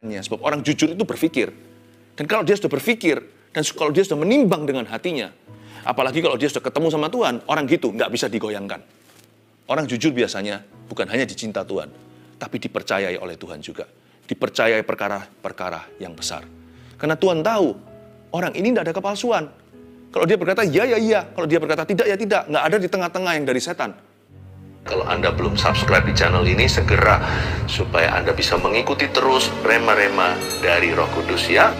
Sebab orang jujur itu berpikir. Dan kalau dia sudah berpikir, dan kalau dia sudah menimbang dengan hatinya, apalagi kalau dia sudah ketemu sama Tuhan, orang gitu nggak bisa digoyangkan. Orang jujur biasanya bukan hanya dicinta Tuhan, tapi dipercayai oleh Tuhan juga. Dipercayai perkara-perkara yang besar. Karena Tuhan tahu, orang ini tidak ada kepalsuan. Kalau dia berkata ya, ya, iya. Kalau dia berkata tidak, ya tidak. Nggak ada di tengah-tengah yang dari setan. Kalau Anda belum subscribe di channel ini, segera supaya Anda bisa mengikuti terus rema-rema dari Roh Kudus ya.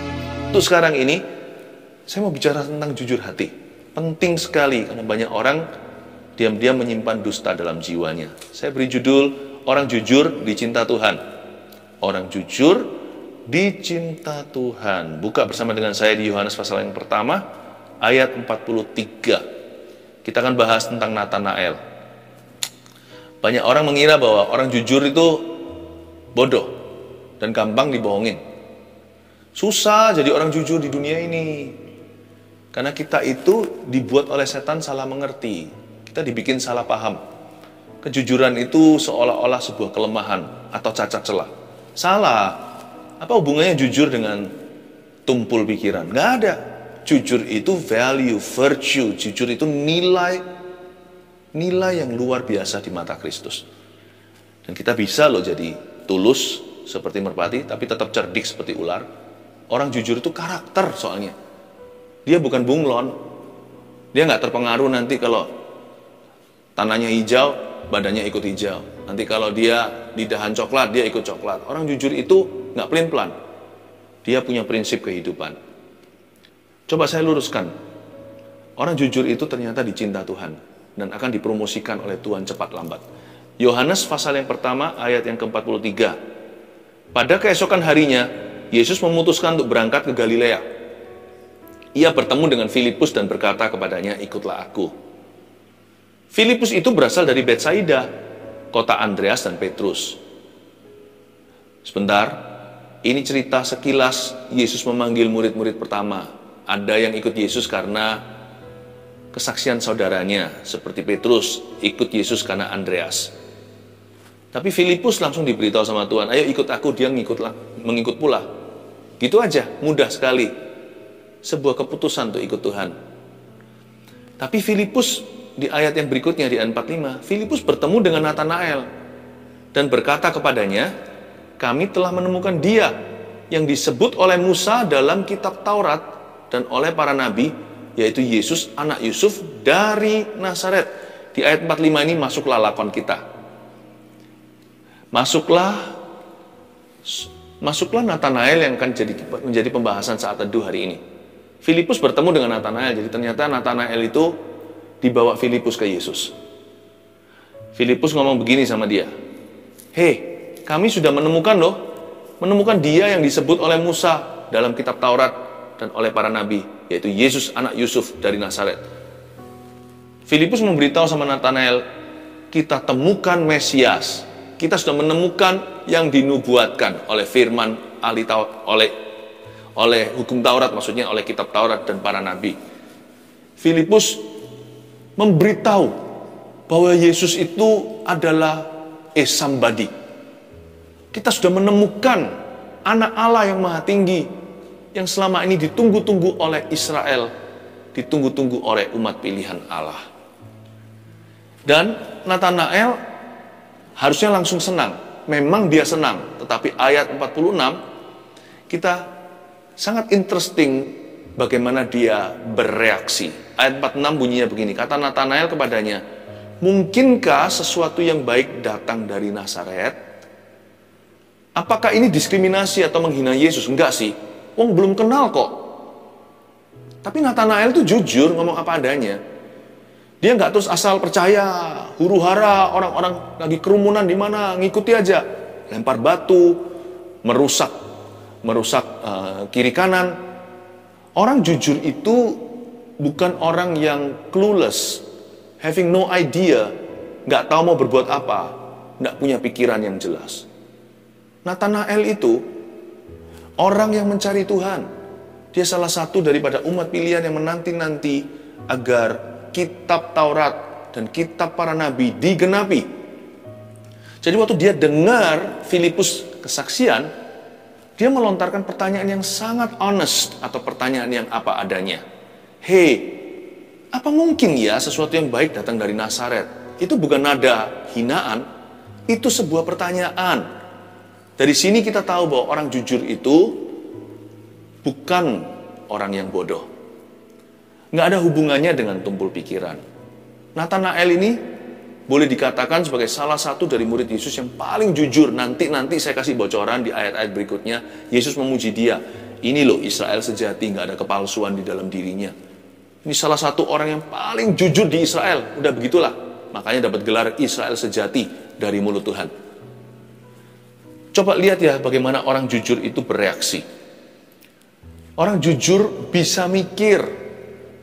Untuk sekarang ini, saya mau bicara tentang jujur hati. Penting sekali karena banyak orang diam-diam menyimpan dusta dalam jiwanya. Saya beri judul, orang jujur dicinta Tuhan. Orang jujur dicinta Tuhan. Buka bersama dengan saya di Yohanes pasal yang pertama, ayat 43. Kita akan bahas tentang Natanael. Banyak orang mengira bahwa orang jujur itu bodoh dan gampang dibohongin. Susah jadi orang jujur di dunia ini. Karena kita itu dibuat oleh setan salah mengerti. Kita dibikin salah paham. Kejujuran itu seolah-olah sebuah kelemahan atau cacat celah. Salah. Apa hubungannya jujur dengan tumpul pikiran? Nggak ada. Jujur itu value, virtue. Jujur itu nilai yang luar biasa di mata Kristus. Dan kita bisa loh jadi tulus seperti merpati, tapi tetap cerdik seperti ular. Orang jujur itu karakter soalnya. Dia bukan bunglon. Dia nggak terpengaruh nanti kalau tanahnya hijau, badannya ikut hijau. Nanti kalau dia di dahan coklat, dia ikut coklat. Orang jujur itu nggak pelin-pelan. Dia punya prinsip kehidupan. Coba saya luruskan. Orang jujur itu ternyata dicinta Tuhan dan akan dipromosikan oleh Tuhan cepat lambat. Yohanes pasal yang pertama ayat yang ke-43. Pada keesokan harinya, Yesus memutuskan untuk berangkat ke Galilea. Ia bertemu dengan Filipus dan berkata kepadanya, ikutlah aku. Filipus itu berasal dari Betsaida, kota Andreas dan Petrus. Sebentar, ini cerita sekilas Yesus memanggil murid-murid pertama. Ada yang ikut Yesus karena kesaksian saudaranya, seperti Petrus, ikut Yesus karena Andreas. Tapi Filipus langsung diberitahu sama Tuhan, ayo ikut aku, dia mengikut pula. Gitu aja, mudah sekali. Sebuah keputusan untuk ikut Tuhan. Tapi Filipus, di ayat yang berikutnya, di ayat 45, Filipus bertemu dengan Natanael, dan berkata kepadanya, kami telah menemukan dia, yang disebut oleh Musa dalam kitab Taurat, dan oleh para nabi, yaitu Yesus anak Yusuf dari Nazaret. Di ayat 45 ini masuklah lakon kita. Masuklah Natanael yang akan menjadi pembahasan saat teduh hari ini. Filipus bertemu dengan Natanael, jadi ternyata Natanael itu dibawa Filipus ke Yesus. Filipus ngomong begini sama dia, hei, kami sudah menemukan dia yang disebut oleh Musa dalam kitab Taurat dan oleh para nabi, yaitu Yesus anak Yusuf dari Nazaret. Filipus memberitahu sama Natanael, kita temukan Mesias. Kita sudah menemukan yang dinubuatkan oleh firman oleh hukum Taurat, maksudnya oleh kitab Taurat dan para nabi. Filipus memberitahu bahwa Yesus itu adalah somebody. Kita sudah menemukan anak Allah yang maha tinggi, yang selama ini ditunggu-tunggu oleh Israel, ditunggu-tunggu oleh umat pilihan Allah. Dan Natanael harusnya langsung senang. Memang dia senang, tetapi ayat 46 kita sangat interesting bagaimana dia bereaksi. Ayat 46 bunyinya begini, kata Natanael kepadanya, mungkinkah sesuatu yang baik datang dari Nazaret? Apakah ini diskriminasi atau menghina Yesus? Enggak sih. Wong belum kenal kok. Tapi Natanael itu jujur ngomong apa adanya. Dia nggak terus asal percaya, huru-hara, orang-orang lagi kerumunan di mana, ngikuti aja. Lempar batu, merusak kiri kanan. Orang jujur itu bukan orang yang clueless, having no idea, nggak tahu mau berbuat apa, nggak punya pikiran yang jelas. Natanael itu orang yang mencari Tuhan. Dia salah satu daripada umat pilihan yang menanti-nanti agar kitab Taurat dan kitab para nabi digenapi. Jadi waktu dia dengar Filipus kesaksian, Dia melontarkan pertanyaan yang sangat honest atau pertanyaan yang apa adanya. Hei, apa mungkin ya sesuatu yang baik datang dari Nazaret? Itu bukan nada hinaan, itu sebuah pertanyaan. Dari sini kita tahu bahwa orang jujur itu bukan orang yang bodoh. Nggak ada hubungannya dengan tumpul pikiran. Nathanael ini boleh dikatakan sebagai salah satu dari murid Yesus yang paling jujur. Nanti saya kasih bocoran di ayat-ayat berikutnya. Yesus memuji dia. Ini loh Israel sejati, nggak ada kepalsuan di dalam dirinya. Ini salah satu orang yang paling jujur di Israel. Udah begitulah. Makanya dapat gelar Israel sejati dari mulut Tuhan. Coba lihat ya bagaimana orang jujur itu bereaksi. Orang jujur bisa mikir.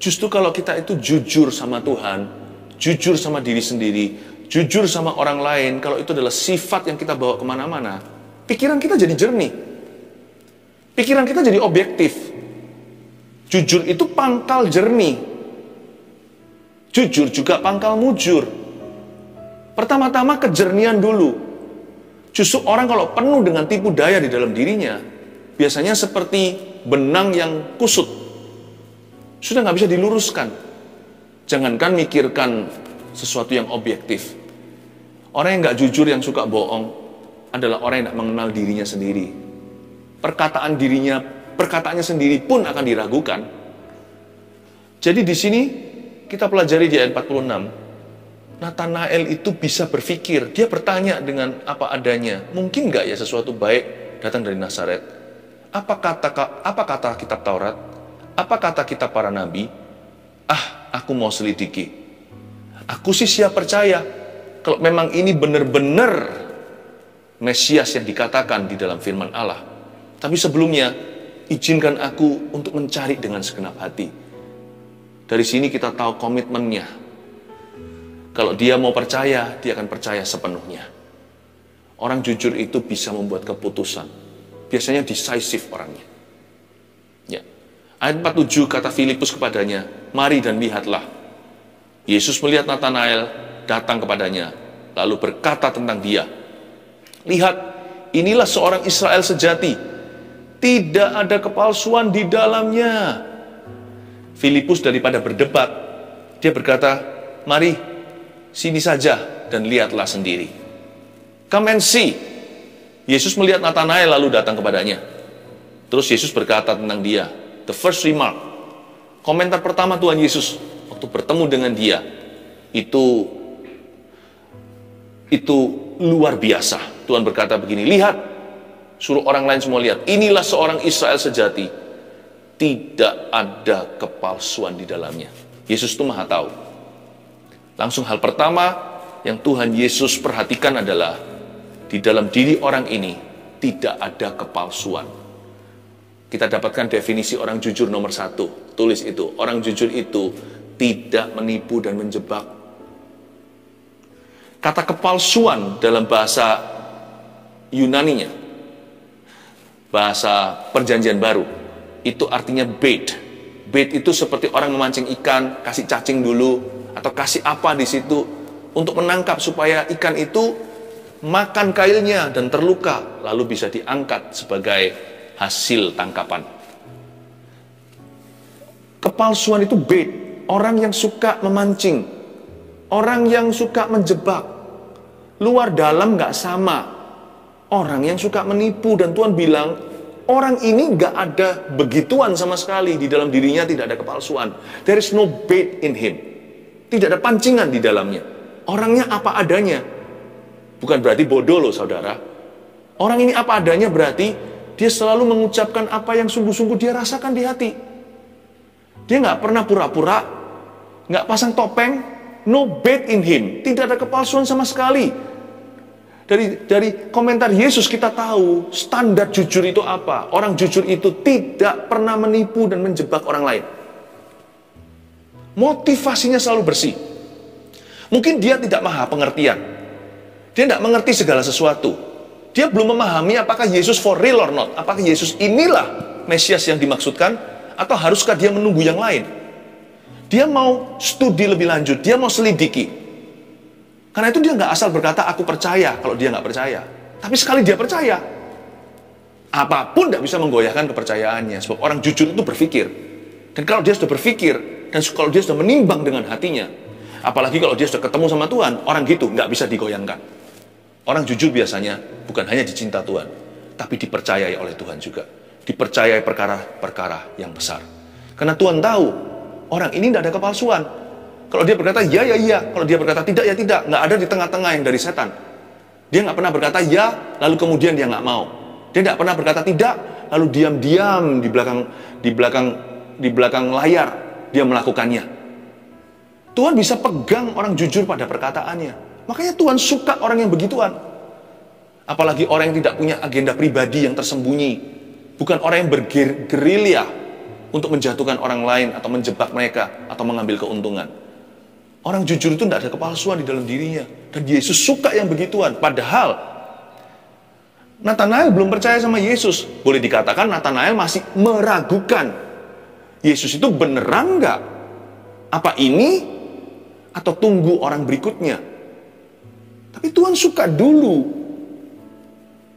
Justru kalau kita itu jujur sama Tuhan, jujur sama diri sendiri, jujur sama orang lain, kalau itu adalah sifat yang kita bawa kemana-mana, pikiran kita jadi jernih. Pikiran kita jadi objektif. Jujur itu pangkal jernih. Jujur juga pangkal mujur. Pertama-tama kejernihan dulu. Justru orang kalau penuh dengan tipu daya di dalam dirinya, biasanya seperti benang yang kusut. Sudah nggak bisa diluruskan. Jangankan mikirkan sesuatu yang objektif. Orang yang nggak jujur, yang suka bohong, adalah orang yang tidak mengenal dirinya sendiri. Perkataannya sendiri pun akan diragukan. Jadi di sini kita pelajari di ayat 46. Nathanael itu bisa berpikir, dia bertanya dengan apa adanya. Mungkin nggak ya sesuatu baik datang dari Nazaret? Apa kata kitab Taurat? Apa kata kitab para nabi? Aku mau selidiki. Aku sih siap percaya kalau memang ini benar-benar Mesias yang dikatakan di dalam firman Allah. Tapi sebelumnya, izinkan aku untuk mencari dengan segenap hati. Dari sini kita tahu komitmennya. Kalau dia mau percaya, dia akan percaya sepenuhnya. Orang jujur itu bisa membuat keputusan. Biasanya decisive orangnya. Ya. Ayat 47 kata Filipus kepadanya, mari dan lihatlah. Yesus melihat Nathanael datang kepadanya, lalu berkata tentang dia, lihat, inilah seorang Israel sejati. Tidak ada kepalsuan di dalamnya. Filipus daripada berdebat, dia berkata, mari, sini saja dan lihatlah sendiri. Come and see. Yesus melihat Nathanael lalu datang kepadanya. Terus Yesus berkata tentang dia. The first remark. Komentar pertama Tuhan Yesus waktu bertemu dengan dia. Itu luar biasa. Tuhan berkata begini, lihat. Suruh orang lain semua lihat. Inilah seorang Israel sejati. Tidak ada kepalsuan di dalamnya. Yesus itu maha tahu. Langsung hal pertama yang Tuhan Yesus perhatikan adalah di dalam diri orang ini tidak ada kepalsuan. Kita dapatkan definisi orang jujur nomor 1. Tulis itu. Orang jujur itu tidak menipu dan menjebak. Kata kepalsuan dalam bahasa Yunaninya, bahasa Perjanjian Baru, itu artinya bait. Bait itu seperti orang memancing ikan, kasih cacing dulu, atau kasih apa di situ untuk menangkap supaya ikan itu makan kailnya dan terluka, lalu bisa diangkat sebagai hasil tangkapan. Kepalsuan itu bait, orang yang suka memancing, orang yang suka menjebak. Luar dalam nggak sama. Orang yang suka menipu, dan Tuhan bilang, orang ini nggak ada begituan sama sekali, di dalam dirinya tidak ada kepalsuan. There is no bait in him. Tidak ada pancingan di dalamnya. Orangnya apa adanya. Bukan berarti bodoh loh saudara. Orang ini apa adanya berarti dia selalu mengucapkan apa yang sungguh-sungguh dia rasakan di hati. Dia nggak pernah pura-pura, nggak pasang topeng, no bait in him. Tidak ada kepalsuan sama sekali. Dari komentar Yesus kita tahu standar jujur itu apa. Orang jujur itu tidak pernah menipu dan menjebak orang lain. Motivasinya selalu bersih. Mungkin dia tidak maha pengertian. Dia tidak mengerti segala sesuatu. Dia belum memahami apakah Yesus for real or not. Apakah Yesus inilah Mesias yang dimaksudkan, atau haruskah dia menunggu yang lain. Dia mau studi lebih lanjut. Dia mau selidiki. Karena itu dia nggak asal berkata aku percaya kalau dia nggak percaya. Tapi sekali dia percaya, Apapun tidak bisa menggoyahkan kepercayaannya. Sebab orang jujur itu berpikir. Dan kalau dia sudah berpikir, dan kalau dia sudah menimbang dengan hatinya, apalagi kalau dia sudah ketemu sama Tuhan, orang gitu nggak bisa digoyangkan. Orang jujur biasanya bukan hanya dicinta Tuhan, tapi dipercayai oleh Tuhan juga. Dipercayai perkara-perkara yang besar. Karena Tuhan tahu, orang ini tidak ada kepalsuan. Kalau dia berkata ya, ya, ya. Kalau dia berkata tidak, ya tidak. Nggak ada di tengah-tengah yang dari setan. Dia nggak pernah berkata ya, lalu kemudian dia nggak mau. Dia tidak pernah berkata tidak, lalu diam-diam di belakang layar dia melakukannya. Tuhan bisa pegang orang jujur pada perkataannya. Makanya Tuhan suka orang yang begituan. Apalagi orang yang tidak punya agenda pribadi yang tersembunyi. Bukan orang yang bergerilya untuk menjatuhkan orang lain atau menjebak mereka atau mengambil keuntungan. Orang jujur itu tidak ada kepalsuan di dalam dirinya. Dan Yesus suka yang begituan. Padahal Nathanael belum percaya sama Yesus. Boleh dikatakan Nathanael masih meragukan. Yesus itu beneran nggak? Apa ini? Atau tunggu orang berikutnya? Tapi Tuhan suka dulu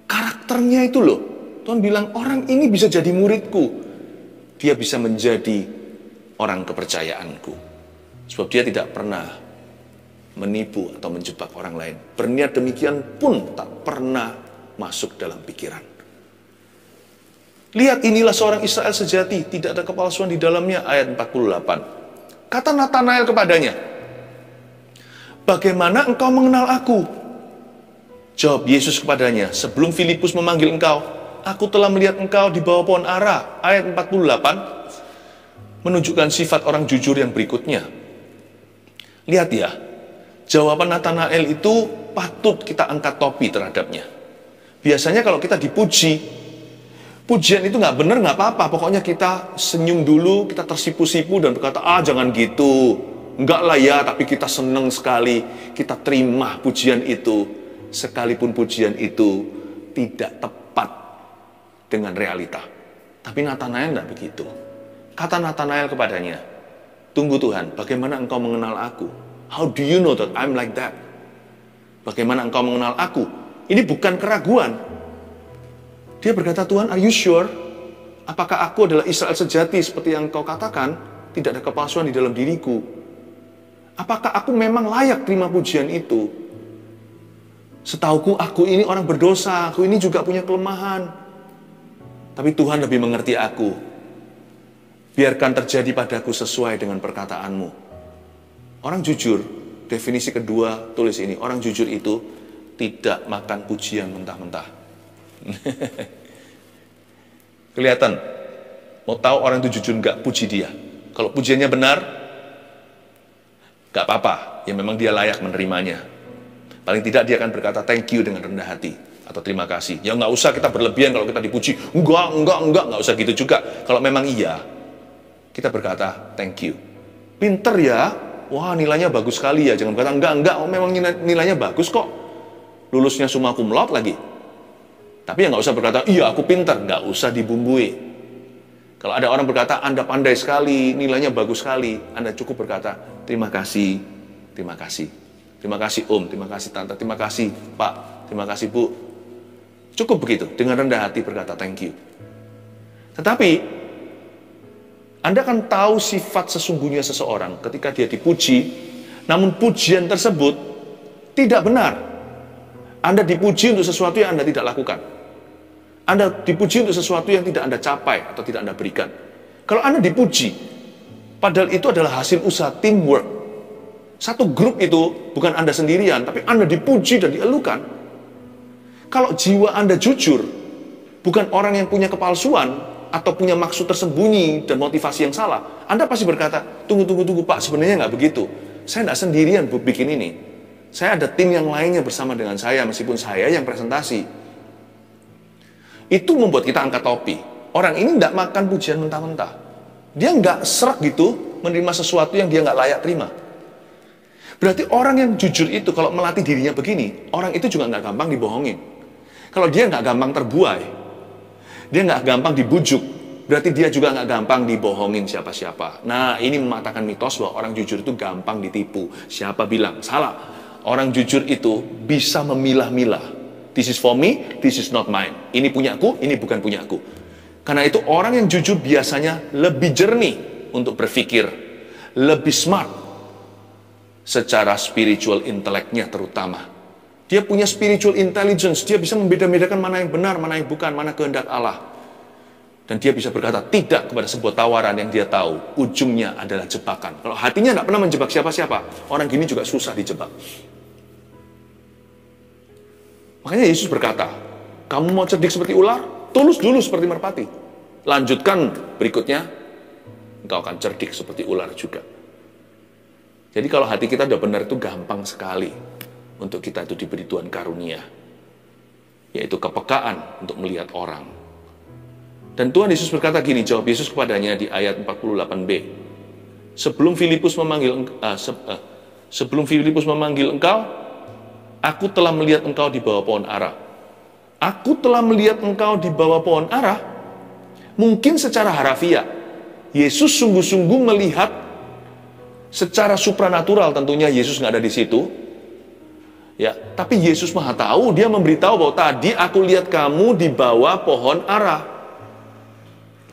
karakternya itu loh. Tuhan bilang orang ini bisa jadi muridku. Dia bisa menjadi orang kepercayaanku. Sebab dia tidak pernah menipu atau menjebak orang lain. Berniat demikian pun tak pernah masuk dalam pikiran. Lihat, inilah seorang Israel sejati, tidak ada kepalsuan di dalamnya. Ayat 48. Kata Nathanael kepadanya, bagaimana engkau mengenal aku? Jawab Yesus kepadanya, sebelum Filipus memanggil engkau, aku telah melihat engkau di bawah pohon ara. Ayat 48 menunjukkan sifat orang jujur yang berikutnya. Lihat ya, jawaban Nathanael itu patut kita angkat topi terhadapnya. Biasanya kalau kita dipuji, pujian itu nggak benar, nggak apa-apa. Pokoknya kita senyum dulu, kita tersipu-sipu dan berkata, jangan gitu. Enggak lah ya, tapi kita senang sekali. Kita terima pujian itu. Sekalipun pujian itu tidak tepat dengan realita. Tapi Nathanael nggak begitu. Kata Nathanael kepadanya, tunggu Tuhan, bagaimana engkau mengenal aku? How do you know that I'm like that? Bagaimana engkau mengenal aku? Ini bukan keraguan. Dia berkata, Tuhan, are you sure? Apakah aku adalah Israel sejati seperti yang kau katakan? Tidak ada kepalsuan di dalam diriku. Apakah aku memang layak terima pujian itu? Setauku aku ini orang berdosa, aku ini juga punya kelemahan. Tapi Tuhan lebih mengerti aku. Biarkan terjadi padaku sesuai dengan perkataanmu. Orang jujur, definisi kedua tulis ini, orang jujur itu tidak makan pujian mentah-mentah. Kelihatan, mau tahu orang itu jujur nggak puji dia. Kalau pujiannya benar, nggak apa-apa, ya memang dia layak menerimanya. Paling tidak dia akan berkata thank you dengan rendah hati atau terima kasih. Ya nggak usah kita berlebihan kalau kita dipuji. Nggak usah gitu juga. Kalau memang iya, kita berkata thank you. Pinter ya, wah nilainya bagus sekali ya. Jangan berkata enggak, memang nilainya bagus kok. Lulusnya summa cum laude lagi. Tapi ya nggak usah berkata, iya aku pintar. Nggak usah dibumbui. Kalau ada orang berkata, Anda pandai sekali, nilainya bagus sekali, Anda cukup berkata, terima kasih, terima kasih. Terima kasih Om, terima kasih Tante, terima kasih Pak, terima kasih Bu. Cukup begitu, dengan rendah hati berkata thank you. Tetapi, Anda akan tahu sifat sesungguhnya seseorang ketika dia dipuji, namun pujian tersebut tidak benar. Anda dipuji untuk sesuatu yang Anda tidak lakukan. Anda dipuji untuk sesuatu yang tidak Anda capai atau tidak Anda berikan. Kalau Anda dipuji, padahal itu adalah hasil usaha teamwork. Satu grup itu bukan Anda sendirian, tapi Anda dipuji dan dielukan. Kalau jiwa Anda jujur, bukan orang yang punya kepalsuan atau punya maksud tersembunyi dan motivasi yang salah, Anda pasti berkata, tunggu Pak, sebenarnya nggak begitu. Saya nggak sendirian bikin ini. Saya ada tim yang lainnya bersama dengan saya, meskipun saya yang presentasi. Itu membuat kita angkat topi. Orang ini tidak makan pujian mentah-mentah. Dia nggak serak gitu menerima sesuatu yang dia nggak layak terima. Berarti orang yang jujur itu kalau melatih dirinya begini, orang itu juga nggak gampang dibohongin. Kalau dia nggak gampang terbuai, dia nggak gampang dibujuk, berarti dia juga nggak gampang dibohongin siapa-siapa. Nah, ini mematahkan mitos bahwa orang jujur itu gampang ditipu. Siapa bilang? Salah. Orang jujur itu bisa memilah-milah This is for me, this is not mine. Ini punyaku, ini bukan punyaku. Karena itu orang yang jujur biasanya lebih jernih untuk berpikir, lebih smart secara spiritual inteleknya terutama. Dia punya spiritual intelligence, dia bisa membeda-bedakan mana yang benar, mana yang bukan, mana kehendak Allah. Dan dia bisa berkata tidak kepada sebuah tawaran yang dia tahu ujungnya adalah jebakan. Kalau hatinya tidak pernah menjebak siapa-siapa, orang gini juga susah dijebak. Makanya Yesus berkata, kamu mau cerdik seperti ular, tulus dulu seperti merpati. Lanjutkan berikutnya, engkau akan cerdik seperti ular juga. Jadi kalau hati kita sudah benar itu gampang sekali untuk kita itu diberi Tuhan karunia, yaitu kepekaan untuk melihat orang. Dan Tuhan Yesus berkata gini, jawab Yesus kepadanya di ayat 48b. Sebelum Filipus memanggil engkau, aku telah melihat engkau di bawah pohon ara. Aku telah melihat engkau di bawah pohon ara. Mungkin secara harafiah, Yesus sungguh-sungguh melihat secara supranatural, tentunya Yesus nggak ada di situ. Ya, tapi Yesus Maha tahu, dia memberitahu bahwa tadi aku lihat kamu di bawah pohon ara.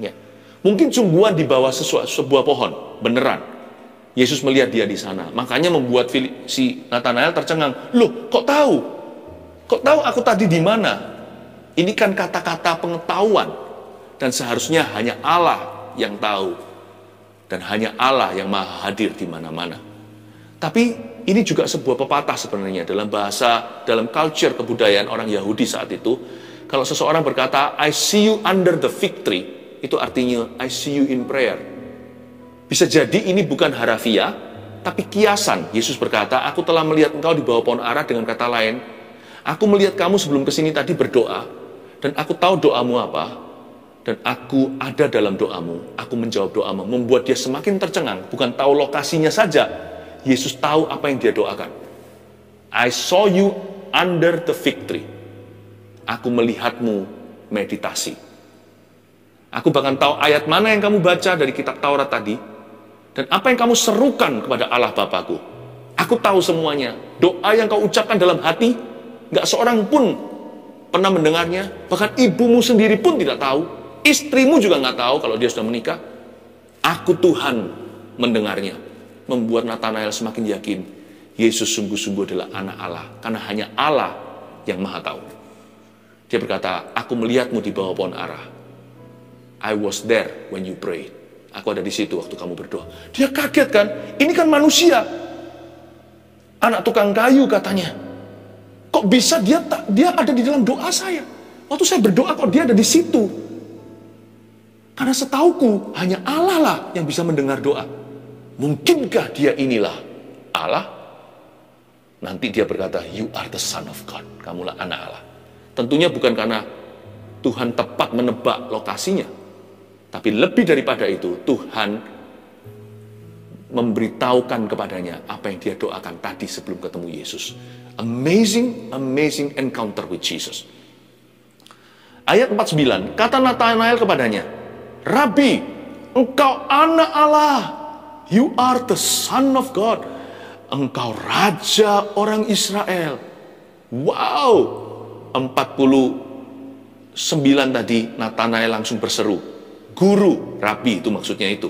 Ya. Mungkin sungguhan di bawah sebuah pohon, beneran. Yesus melihat dia di sana. Makanya membuat si Nathanael tercengang. Loh, kok tahu? Kok tahu aku tadi di mana? Ini kan kata-kata pengetahuan. Dan seharusnya hanya Allah yang tahu. Dan hanya Allah yang maha hadir di mana-mana. Tapi ini juga sebuah pepatah sebenarnya dalam bahasa, dalam culture kebudayaan orang Yahudi saat itu. Kalau seseorang berkata, I see you under the fig tree, itu artinya I see you in prayer. Bisa jadi ini bukan harafiah, tapi kiasan. Yesus berkata, aku telah melihat engkau di bawah pohon ara, dengan kata lain, aku melihat kamu sebelum kesini tadi berdoa, dan aku tahu doamu apa, dan aku ada dalam doamu, aku menjawab doamu, membuat dia semakin tercengang, bukan tahu lokasinya saja, Yesus tahu apa yang dia doakan. I saw you under the fig tree. Aku melihatmu meditasi. Aku bahkan tahu ayat mana yang kamu baca dari kitab Taurat tadi, dan apa yang kamu serukan kepada Allah Bapakku. Aku tahu semuanya. Doa yang kau ucapkan dalam hati, gak seorang pun pernah mendengarnya. Bahkan ibumu sendiri pun tidak tahu. Istrimu juga gak tahu kalau dia sudah menikah. Aku Tuhan mendengarnya. Membuat Nathanael semakin yakin, Yesus sungguh-sungguh adalah anak Allah. Karena hanya Allah yang maha tahu. Dia berkata, aku melihatmu di bawah pohon ara. I was there when you prayed. Aku ada di situ waktu kamu berdoa. Dia kaget kan? Ini kan manusia. Anak tukang kayu katanya. Kok bisa dia ada di dalam doa saya? Waktu saya berdoa kok dia ada di situ? Karena setauku hanya Allah lah yang bisa mendengar doa. Mungkinkah dia inilah Allah? Nanti dia berkata, you are the son of God. Kamulah anak Allah. Tentunya bukan karena Tuhan tepat menebak lokasinya. Tapi lebih daripada itu, Tuhan memberitahukan kepadanya apa yang dia doakan tadi sebelum ketemu Yesus. Amazing encounter with Jesus. Ayat 49, kata Nathanael kepadanya, Rabi, engkau anak Allah, you are the son of God, engkau raja orang Israel. Wow, 49 tadi Nathanael langsung berseru, Guru, Rabi itu maksudnya itu.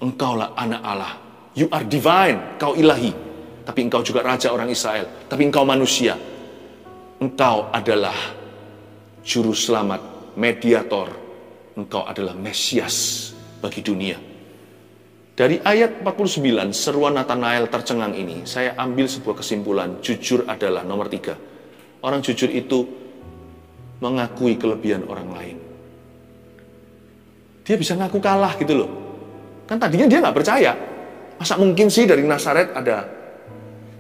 Engkaulah anak Allah. You are divine, kau ilahi. Tapi engkau juga raja orang Israel. Tapi engkau manusia. Engkau adalah juru selamat, mediator. Engkau adalah Mesias bagi dunia. Dari ayat 49, seruan Nathanael tercengang ini, saya ambil sebuah kesimpulan, jujur adalah nomor 3. Orang jujur itu mengakui kelebihan orang lain. Dia bisa ngaku kalah gitu loh. Kan tadinya dia nggak percaya. Masa mungkin sih dari Nazaret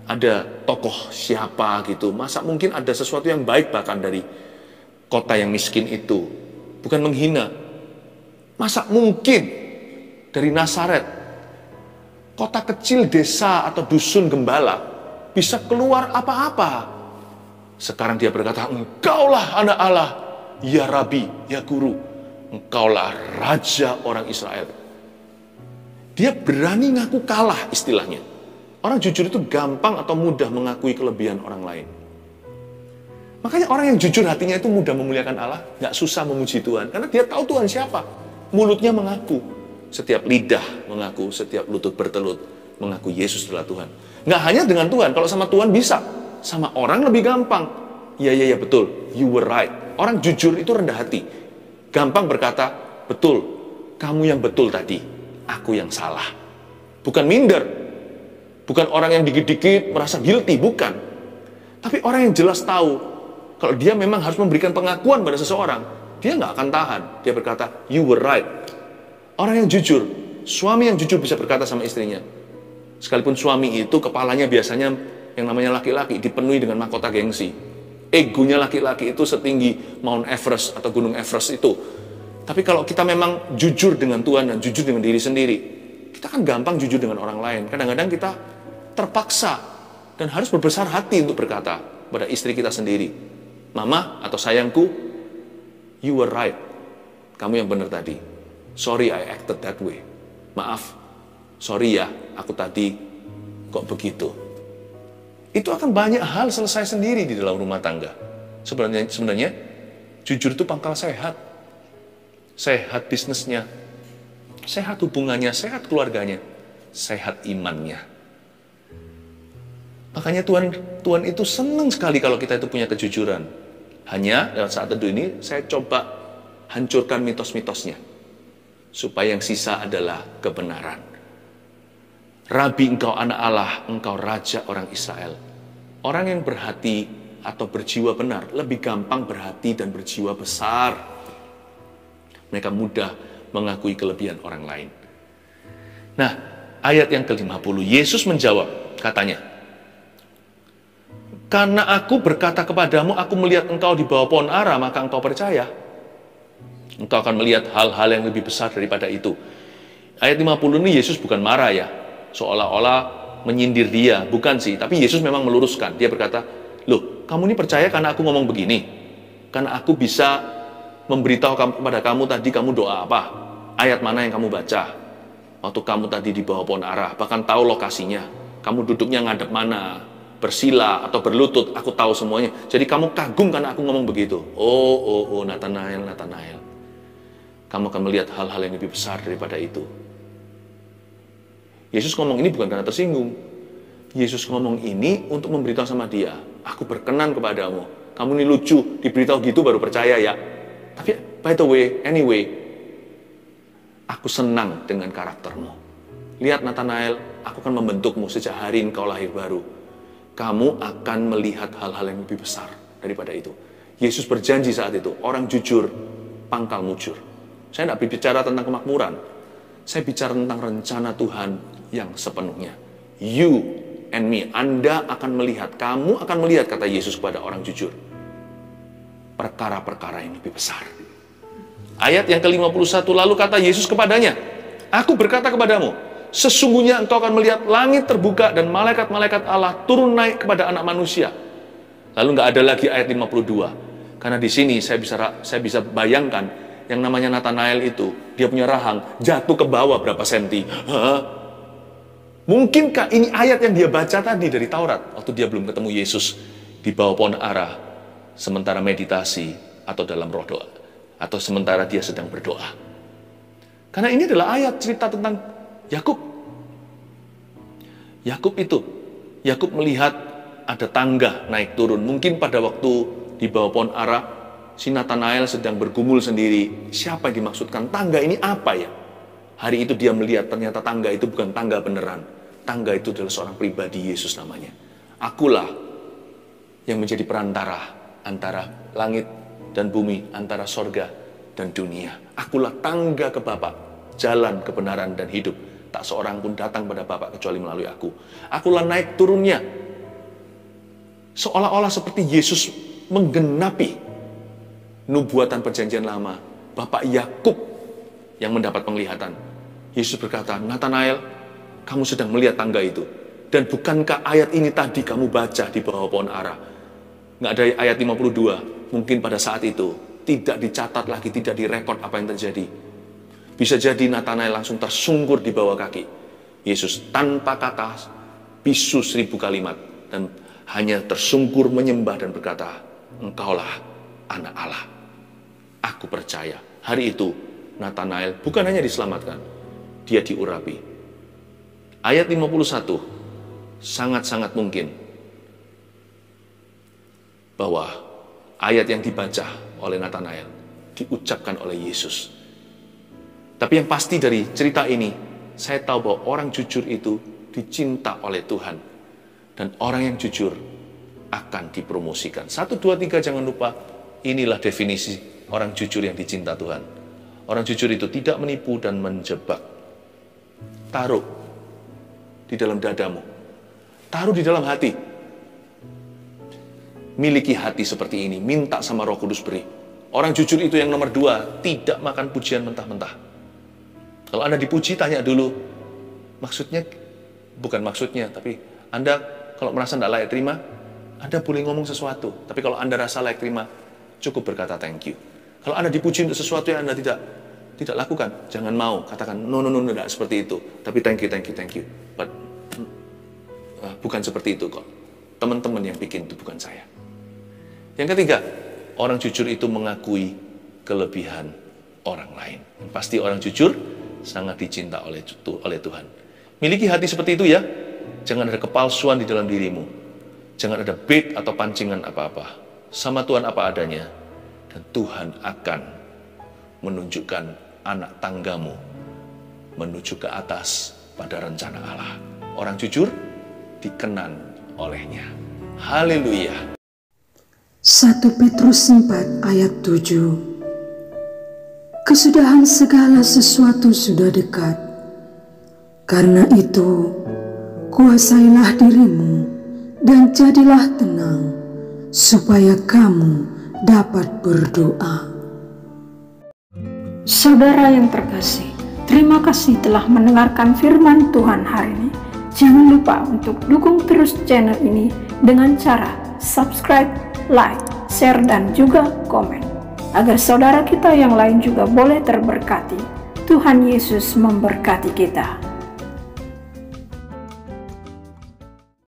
ada tokoh siapa gitu. Masa mungkin ada sesuatu yang baik bahkan dari kota yang miskin itu. Bukan menghina. Masa mungkin dari Nazaret, kota kecil, desa atau dusun gembala, bisa keluar apa-apa. Sekarang dia berkata, engkaulah anak Allah, ya Rabi, ya Guru. Engkaulah raja orang Israel. Dia berani ngaku kalah istilahnya. Orang jujur itu gampang atau mudah mengakui kelebihan orang lain. Makanya orang yang jujur hatinya itu mudah memuliakan Allah, nggak susah memuji Tuhan. Karena dia tahu Tuhan siapa. Mulutnya mengaku, setiap lidah mengaku, setiap lutut bertelut mengaku Yesus adalah Tuhan. Nggak hanya dengan Tuhan, kalau sama Tuhan bisa. Sama orang lebih gampang. Ya betul, you were right. Orang jujur itu rendah hati. Gampang berkata, betul, kamu yang betul tadi, aku yang salah. Bukan minder. Bukan orang yang dikit-dikit merasa guilty, bukan. Tapi orang yang jelas tahu, kalau dia memang harus memberikan pengakuan pada seseorang, dia nggak akan tahan. Dia berkata, you were right. Orang yang jujur, suami yang jujur bisa berkata sama istrinya. Sekalipun suami itu kepalanya biasanya yang namanya laki-laki dipenuhi dengan mahkota gengsi. Egonya laki-laki itu setinggi Mount Everest atau Gunung Everest itu. Tapi kalau kita memang jujur dengan Tuhan dan jujur dengan diri sendiri, kita kan gampang jujur dengan orang lain. Kadang-kadang kita terpaksa dan harus berbesar hati untuk berkata pada istri kita sendiri, Mama atau sayangku, you were right. Kamu yang benar tadi. Sorry I acted that way. Maaf, sorry ya, aku tadi kok begitu. Itu akan banyak hal selesai sendiri di dalam rumah tangga. Sebenarnya jujur itu pangkal sehat. Sehat bisnisnya, sehat hubungannya, sehat keluarganya, sehat imannya. Makanya Tuhan itu senang sekali kalau kita itu punya kejujuran. Hanya dalam saat teduh ini saya coba hancurkan mitos-mitosnya. Supaya yang sisa adalah kebenaran. Rabi, engkau anak Allah, engkau raja orang Israel. Orang yang berhati atau berjiwa benar lebih gampang berhati dan berjiwa besar. Mereka mudah mengakui kelebihan orang lain. Nah, ayat yang ke-50, Yesus menjawab, katanya, karena aku berkata kepadamu, aku melihat engkau di bawah pohon ara, maka engkau percaya. Engkau akan melihat hal-hal yang lebih besar daripada itu. Ayat 50 ini Yesus bukan marah ya, seolah-olah menyindir dia, bukan sih. Tapi Yesus memang meluruskan, dia berkata, loh, kamu ini percaya karena aku ngomong begini? Karena aku bisa memberitahu kepada kamu tadi kamu doa apa? Ayat mana yang kamu baca? Waktu kamu tadi di bawah pohon ara, bahkan tahu lokasinya. Kamu duduknya ngadep mana? Bersila atau berlutut, aku tahu semuanya. Jadi kamu kagum karena aku ngomong begitu. Oh, Nathanael. Kamu akan melihat hal-hal yang lebih besar daripada itu. Yesus ngomong ini bukan karena tersinggung. Yesus ngomong ini untuk memberitahu sama dia, aku berkenan kepadamu. Kamu ini lucu, diberitahu gitu baru percaya ya. Tapi by the way, anyway, aku senang dengan karaktermu. Lihat Nathanael, aku akan membentukmu sejak hari engkau lahir baru. Kamu akan melihat hal-hal yang lebih besar daripada itu. Yesus berjanji saat itu, orang jujur, pangkal mujur. Saya tidak berbicara tentang kemakmuran. Saya bicara tentang rencana Tuhan yang sepenuhnya. You and me, Anda akan melihat, kamu akan melihat, kata Yesus kepada orang jujur, perkara-perkara yang lebih besar. Ayat yang ke-51, lalu kata Yesus kepadanya, aku berkata kepadamu, sesungguhnya engkau akan melihat langit terbuka dan malaikat-malaikat Allah turun naik kepada anak manusia. Lalu nggak ada lagi ayat 52. Karena di sini saya bisa bayangkan yang namanya Nathanael itu, dia punya rahang, jatuh ke bawah berapa senti. Mungkinkah ini ayat yang dia baca tadi dari Taurat waktu dia belum ketemu Yesus di bawah pohon ara, sementara meditasi atau dalam roh doa, atau sementara dia sedang berdoa. Karena ini adalah ayat cerita tentang Yakub Yakub melihat ada tangga naik turun. Mungkin pada waktu di bawah pohon ara, si Nathanael sedang bergumul sendiri. Siapa yang dimaksudkan? Tangga ini apa ya? Hari itu dia melihat ternyata tangga itu bukan tangga beneran. Tangga itu adalah seorang pribadi, Yesus namanya. Akulah yang menjadi perantara antara langit dan bumi, antara sorga dan dunia. Akulah tangga ke Bapa, jalan kebenaran dan hidup. Tak seorang pun datang pada Bapa kecuali melalui aku. Akulah naik turunnya. Seolah-olah seperti Yesus menggenapi nubuatan perjanjian lama. Bapak Yakub yang mendapat penglihatan. Yesus berkata, Nathanael, kamu sedang melihat tangga itu. Dan bukankah ayat ini tadi kamu baca di bawah pohon ara? Nggak ada ayat 52. Mungkin pada saat itu tidak dicatat lagi, tidak direkod apa yang terjadi. Bisa jadi Nathanael langsung tersungkur di bawah kaki Yesus tanpa kata bisu 1000 kalimat. Dan hanya tersungkur menyembah dan berkata, engkaulah anak Allah. Aku percaya. Hari itu Nathanael bukan hanya diselamatkan, dia diurapi. Ayat 51 sangat-sangat mungkin bahwa ayat yang dibaca oleh Nathanael diucapkan oleh Yesus. Tapi yang pasti dari cerita ini, saya tahu bahwa orang jujur itu dicinta oleh Tuhan. Dan orang yang jujur akan dipromosikan. 1, 2, 3 jangan lupa, inilah definisi orang jujur yang dicinta Tuhan. Orang jujur itu tidak menipu dan menjebak. Taruh di dalam dadamu. Taruh di dalam hati. Miliki hati seperti ini. Minta sama Roh Kudus beri. Orang jujur itu yang nomor 2, tidak makan pujian mentah-mentah. Kalau Anda dipuji, tanya dulu. Maksudnya, bukan maksudnya, tapi Anda kalau merasa tidak layak terima, Anda boleh ngomong sesuatu. Tapi kalau Anda rasa layak terima, cukup berkata thank you. Kalau Anda dipuji untuk sesuatu yang Anda tidak lakukan, jangan mau. Katakan, no, tidak seperti itu. Tapi thank you. But, bukan seperti itu kok. Teman-teman yang bikin itu bukan saya. Yang ketiga, orang jujur itu mengakui kelebihan orang lain. Yang pasti orang jujur sangat dicinta oleh Tuhan. Miliki hati seperti itu ya. Jangan ada kepalsuan di dalam dirimu. Jangan ada bait atau pancingan apa-apa. Sama Tuhan apa adanya. Dan Tuhan akan menunjukkan anak tanggamu menuju ke atas pada rencana Allah. Orang jujur dikenan olehnya. Haleluya. 1 Petrus 4 ayat 7. Kesudahan segala sesuatu sudah dekat. Karena itu, kuasailah dirimu dan jadilah tenang, supaya kamu dapat berdoa. Saudara yang terkasih, terima kasih telah mendengarkan firman Tuhan hari ini. Jangan lupa untuk dukung terus channel ini dengan cara subscribe, like, share, dan juga komen, agar saudara kita yang lain juga boleh terberkati. Tuhan Yesus memberkati kita.